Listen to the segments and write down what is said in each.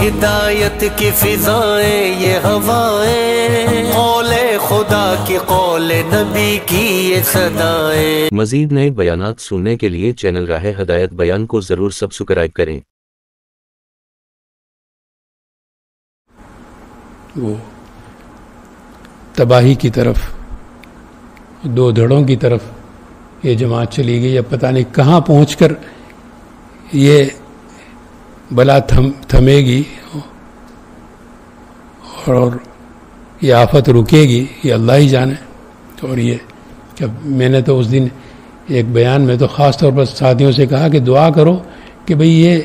ہدایت کی فضائیں یہ ہوائیں، قول خدا کی قول نبی کی یہ صدائیں۔ مزید نئے بیانات سننے کے لیے چینل راہ ہدایت بیان کو ضرور سبسکرائب کریں۔ وہ تباہی کی طرف، دو دھڑوں کی طرف یہ جماعت چلی گئی۔ اب پتہ نہیں کہاں پہنچ کر یہ بلا تھمے گی اور یہ آفت رکے گی، یہ اللہ ہی جانے۔ اور یہ جب میں نے تو اس دن ایک بیان میں تو خاص طور پر ساتھیوں سے کہا کہ دعا کرو کہ بھئی یہ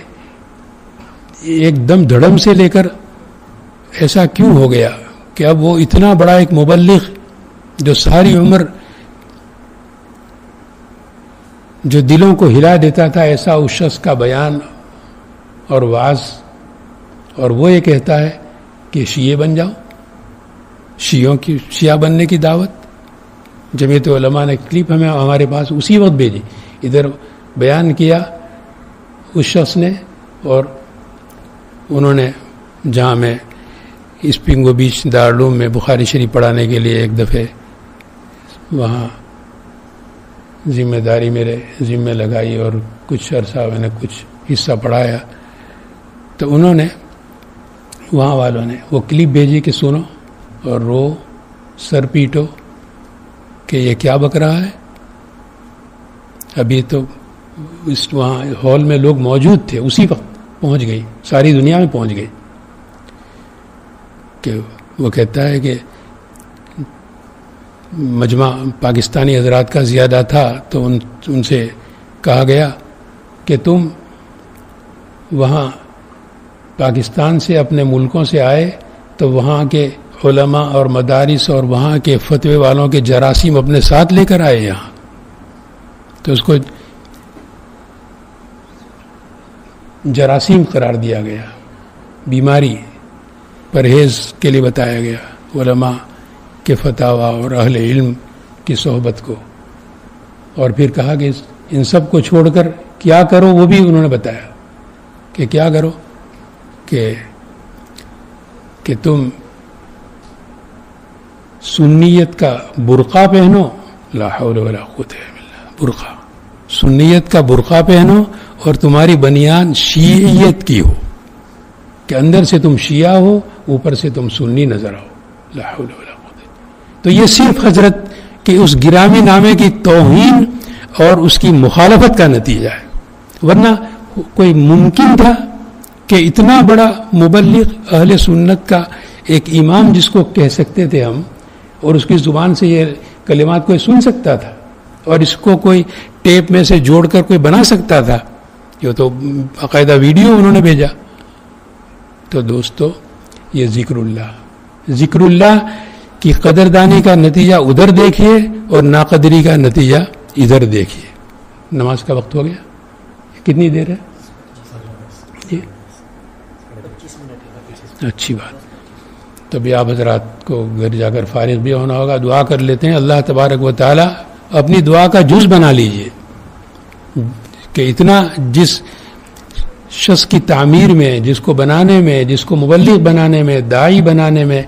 ایک دم دھڑم سے لے کر ایسا کیوں ہو گیا کہ اب وہ اتنا بڑا ایک مبلغ جو ساری عمر جو دلوں کو ہلا دیتا تھا، ایسا اس شخص کا بیان اور وعظ، اور وہ یہ کہتا ہے کہ شیعہ بن جاؤ، شیعہ بننے کی دعوت۔ جمعیت علماء نے کلپ ہمارے پاس اسی وقت بھیجی، ادھر بیان کیا اس شخص نے، اور انہوں نے جہاں میں اسپنگو بیچ دارالعلوم میں بخاری شریف پڑھانے کے لیے ایک دفعہ وہاں ذمہ داری میرے ذمہ لگائی اور کچھ عرصہ میں نے کچھ حصہ پڑھایا، تو انہوں نے وہاں والوں نے وہ کلپ بھیجی کہ سنو اور رو، سر پیٹو کہ یہ کیا بک رہا ہے۔ ابھی تو اس وہاں ہال میں لوگ موجود تھے، اسی وقت پہنچ گئی، ساری دنیا میں پہنچ گئی کہ وہ کہتا ہے کہ مجمع پاکستانی حضرات کا زیادہ تھا، تو ان سے کہا گیا کہ تم وہاں پاکستان سے اپنے ملکوں سے آئے تو وہاں کے علماء اور مدارس اور وہاں کے فتوے والوں کے جراثیم اپنے ساتھ لے کر آئے یہاں، تو اس کو جراثیم قرار دیا گیا، بیماری، پرہیز کے لیے بتایا گیا علماء کے فتاوی اور اہل علم کی صحبت کو، اور پھر کہا کہ ان سب کو چھوڑ کر کیا کرو وہ بھی انہوں نے بتایا کہ کیا کرو کہ تم سنیت کا برقع پہنو، لا حول ولا قوت الا باللہ، برقع، سنیت کا برقع پہنو اور تمہاری بنیان شیعیت کی ہو، کہ اندر سے تم شیعہ ہو، اوپر سے تم سنی نظر آؤ، لا حول ولا قوت۔ تو یہ صرف حضرت کے اس گرامی نامے کی توہین اور اس کی مخالفت کا نتیجہ ہے، ورنہ کوئی ممکن تھا کہ اتنا بڑا مبلغ اہل سنت کا ایک امام جس کو کہہ سکتے تھے ہم، اور اس کی زبان سے یہ کلمات کوئی سن سکتا تھا اور اس کو کوئی ٹیپ میں سے جوڑ کر کوئی بنا سکتا تھا، یہ تو باقاعدہ ویڈیو انہوں نے بھیجا۔ تو دوستو، یہ ذکر اللہ کی قدردانی کا نتیجہ ادھر دیکھیے اور ناقدری کا نتیجہ ادھر دیکھیے۔ نماز کا وقت ہو گیا، کتنی دیر ہے؟ اچھی بات، تو بھی آپ حضرات کو گھر جا کر فارغ بھی ہونا ہوگا، دعا کر لیتے ہیں اللہ تبارک و تعالی اپنی دعا کا جز بنا لیجئے کہ اتنا جس شخص کی تعمیر میں، جس کو بنانے میں، جس کو مبلغ بنانے میں، داعی بنانے میں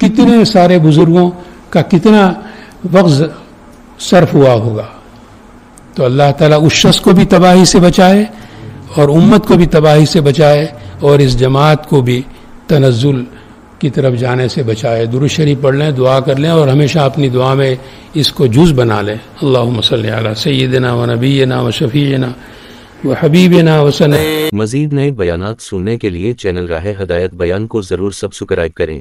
کتنے سارے بزرگوں کا کتنا وقت صرف ہوا ہوگا، تو اللہ تعالیٰ اس شخص کو بھی تباہی سے بچائے اور امت کو بھی تباہی سے بچائے اور اس جماعت کو بھی تنزل کی طرف جانے سے بچائے۔ درود شریف پڑھ لیں، دعا کر لیں اور ہمیشہ اپنی دعا میں اس کو جز بنا لیں۔ اللہم صلی علی سیدنا و نبینا و شفیعنا و حبیبنا و سنہ۔ مزید نئے بیانات سننے کے لیے چینل راہ ہدایت بیان کو ضرور سبسکرائب کریں۔